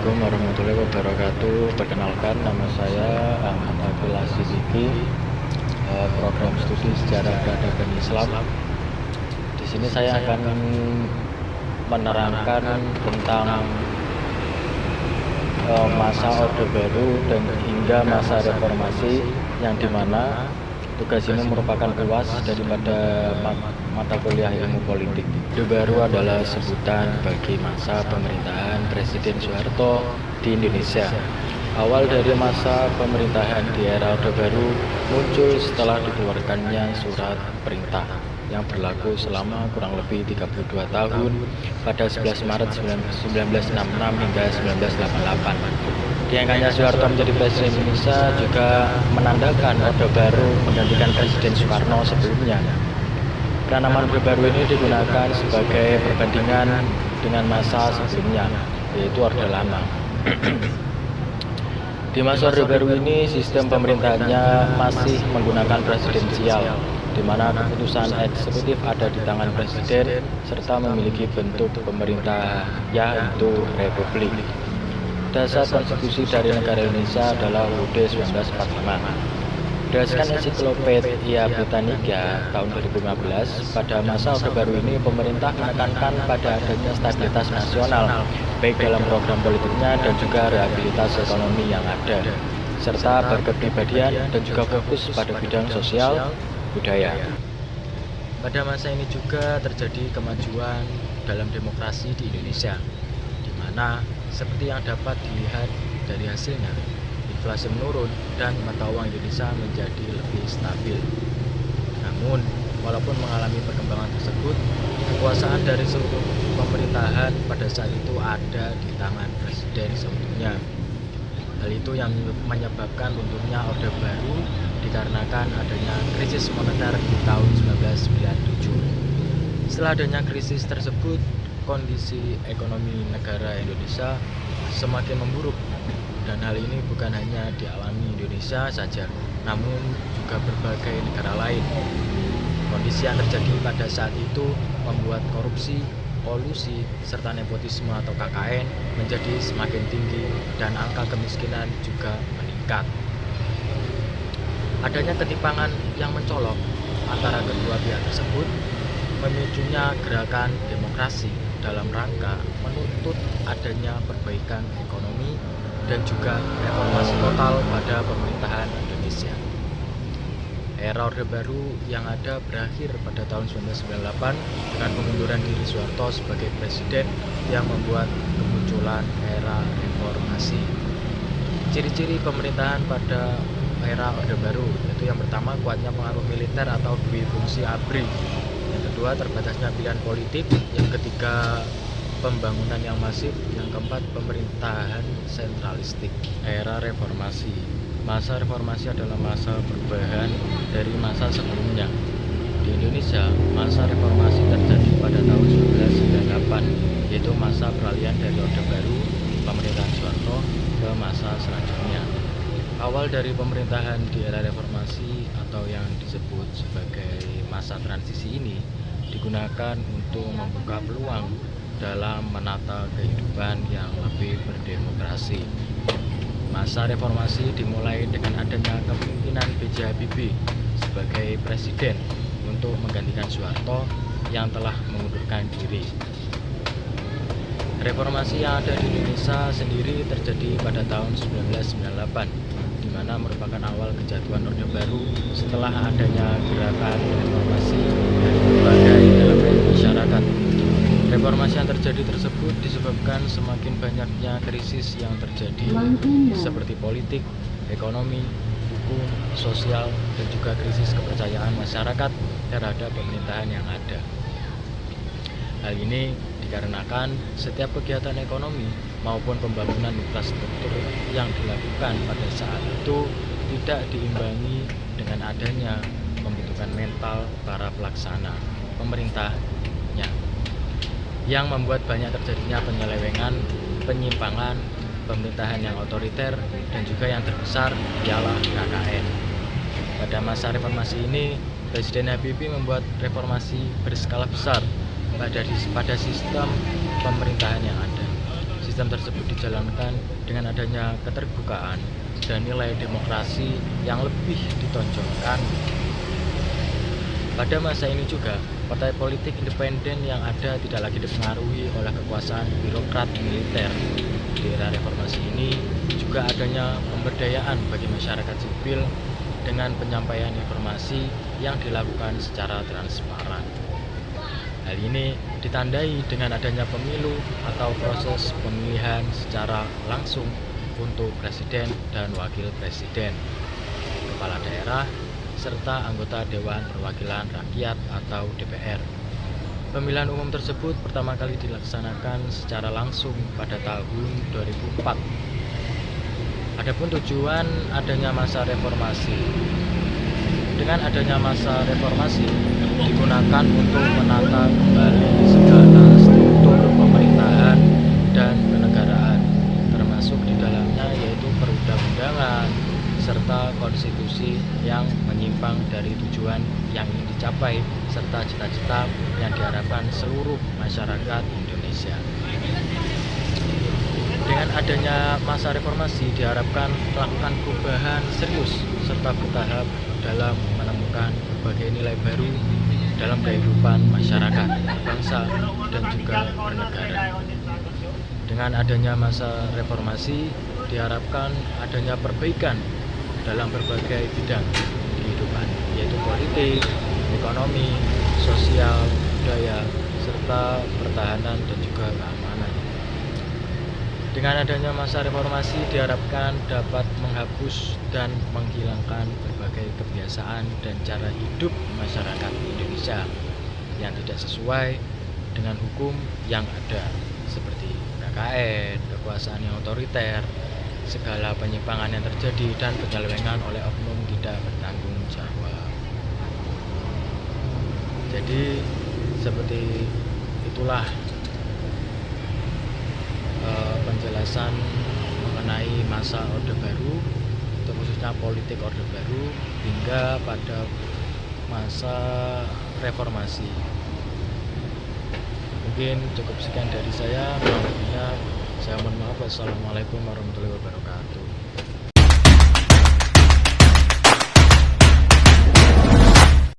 Assalamualaikum warahmatullahi wabarakatuh. Perkenalkan, nama saya Ahmad Abdul Aziz Iki, program studi sejarah peradaban Islam. Di sini saya akan menerangkan tentang masa Orde Baru dan hingga masa reformasi, yang dimana tugas ini merupakan UAS daripada mata kuliah ilmu politik. Orde Baru adalah sebutan bagi masa pemerintahan Presiden Soeharto di Indonesia. Awal dari masa pemerintahan di era Orde Baru muncul setelah dikeluarkannya surat perintah yang berlaku selama kurang lebih 32 tahun pada 11 Maret 1966 hingga 1988. Diangkatnya Soeharto menjadi Presiden Indonesia juga menandakan Orde Baru menggantikan Presiden Soekarno sebelumnya. Penanaman Orde Baru ini digunakan sebagai perbandingan dengan masa sebelumnya, yaitu Orde Lama. Di masa Orde Baru ini, sistem pemerintahannya masih menggunakan presidensial, di mana keputusan eksekutif ada di tangan presiden serta memiliki bentuk pemerintah yaitu republik. Dasar konstitusi dari negara Indonesia adalah UUD 1945. Berdasarkan Ensiklopedia Britannica tahun 2015, pada masa Orde Baru ini pemerintah menekankan pada adanya stabilitas nasional, baik dalam program politiknya dan juga rehabilitas ekonomi yang ada, serta berkepribadian dan juga fokus pada bidang sosial budaya. Pada masa ini juga terjadi kemajuan dalam demokrasi di Indonesia, di mana seperti yang dapat dilihat dari hasilnya, inflasi menurun dan mata uang Indonesia menjadi lebih stabil. Namun, walaupun mengalami perkembangan tersebut, kekuasaan dari seluruh pemerintahan pada saat itu ada di tangan presiden seutuhnya. Hal itu yang menyebabkan runtuhnya Orde Baru dikarenakan adanya krisis moneter di tahun 1997. Setelah adanya krisis tersebut, kondisi ekonomi negara Indonesia semakin memburuk, dan hal ini bukan hanya dialami Indonesia saja, namun juga berbagai negara lain. Kondisi yang terjadi pada saat itu membuat korupsi, kolusi, serta nepotisme atau KKN menjadi semakin tinggi dan angka kemiskinan juga meningkat. Adanya ketimpangan yang mencolok antara kedua pihak tersebut memicunya gerakan demokrasi dalam rangka menuntut adanya perbaikan ekonomi dan juga reformasi total pada pemerintahan Indonesia. Era Orde Baru yang ada berakhir pada tahun 1998 dengan pengunduran diri Soeharto sebagai presiden yang membuat kemunculan era reformasi. Ciri-ciri pemerintahan pada era Orde Baru yaitu yang pertama, kuatnya pengaruh militer atau dui fungsi ABRI. Yang kedua, terbatasnya pilihan politik. Yang ketiga, pembangunan yang masif. Yang keempat, pemerintahan sentralistik. Era reformasi. Masa reformasi adalah masa perubahan dari masa sebelumnya. Di Indonesia, masa reformasi terjadi pada tahun 1998, yaitu masa peralihan dari Orde Baru pemerintahan Soeharto ke masa selanjutnya. Awal dari pemerintahan di era reformasi atau yang disebut sebagai masa transisi ini digunakan untuk membuka peluang dalam menata kehidupan yang lebih berdemokrasi. Masa reformasi dimulai dengan adanya kepemimpinan B.J. Habibie sebagai presiden untuk menggantikan Soeharto yang telah mengundurkan diri. Reformasi yang ada di Indonesia sendiri terjadi pada tahun 1998, di mana merupakan awal kejatuhan Orde Baru setelah adanya gerakan reformasi dari berbagai elemen masyarakat. Reformasi yang terjadi tersebut disebabkan semakin banyaknya krisis yang terjadi seperti politik, ekonomi, hukum, sosial, dan juga krisis kepercayaan masyarakat terhadap pemerintahan yang ada. Hal ini dikarenakan setiap kegiatan ekonomi maupun pembangunan infrastruktur yang dilakukan pada saat itu tidak diimbangi dengan adanya pembentukan mental para pelaksana pemerintahnya, yang membuat banyak terjadinya penyelewengan, penyimpangan, pemerintahan yang otoriter, dan juga yang terbesar ialah KKN. Pada masa reformasi ini, Presiden Habibie membuat reformasi berskala besar pada sistem pemerintahan yang ada. Sistem tersebut dijalankan dengan adanya keterbukaan dan nilai demokrasi yang lebih ditonjolkan. Pada masa ini juga, partai politik independen yang ada tidak lagi dipengaruhi oleh kekuasaan birokrat militer. Di era reformasi ini juga adanya pemberdayaan bagi masyarakat sipil dengan penyampaian informasi yang dilakukan secara transparan. Hal ini ditandai dengan adanya pemilu atau proses pemilihan secara langsung untuk presiden dan wakil presiden, kepala daerah, serta anggota Dewan Perwakilan Rakyat atau DPR. Pemilihan umum tersebut pertama kali dilaksanakan secara langsung pada tahun 2004. Adapun tujuan adanya masa reformasi. Dengan adanya masa reformasi digunakan untuk menata kembali segala struktur pemerintahan dan kenegaraan, termasuk di dalamnya yaitu perundang-undangan serta konstitusi yang menyimpang dari tujuan yang ingin dicapai serta cita-cita yang diharapkan seluruh masyarakat Indonesia. Dengan adanya masa reformasi diharapkan melakukan perubahan serius serta bertahap dalam menemukan berbagai nilai baru dalam kehidupan masyarakat, bangsa, dan juga bernegara. Dengan adanya masa reformasi diharapkan adanya perbaikan dalam berbagai bidang kehidupan, yaitu politik, ekonomi, sosial, budaya, serta pertahanan dan juga keamanan. Dengan adanya masa reformasi diharapkan dapat menghapus dan menghilangkan berbagai kebiasaan dan cara hidup masyarakat Indonesia yang tidak sesuai dengan hukum yang ada, seperti KKN, kekuasaan yang otoriter, segala penyimpangan yang terjadi dan penyelewengan oleh oknum tidak bertanggung jawab. Jadi seperti itulah penjelasan mengenai masa Orde Baru, atau khususnya politik Orde Baru hingga pada masa reformasi. Mungkin cukup sekian dari saya. Kurang lebihnya saya mohon maaf. Wassalamualaikum warahmatullahi wabarakatuh.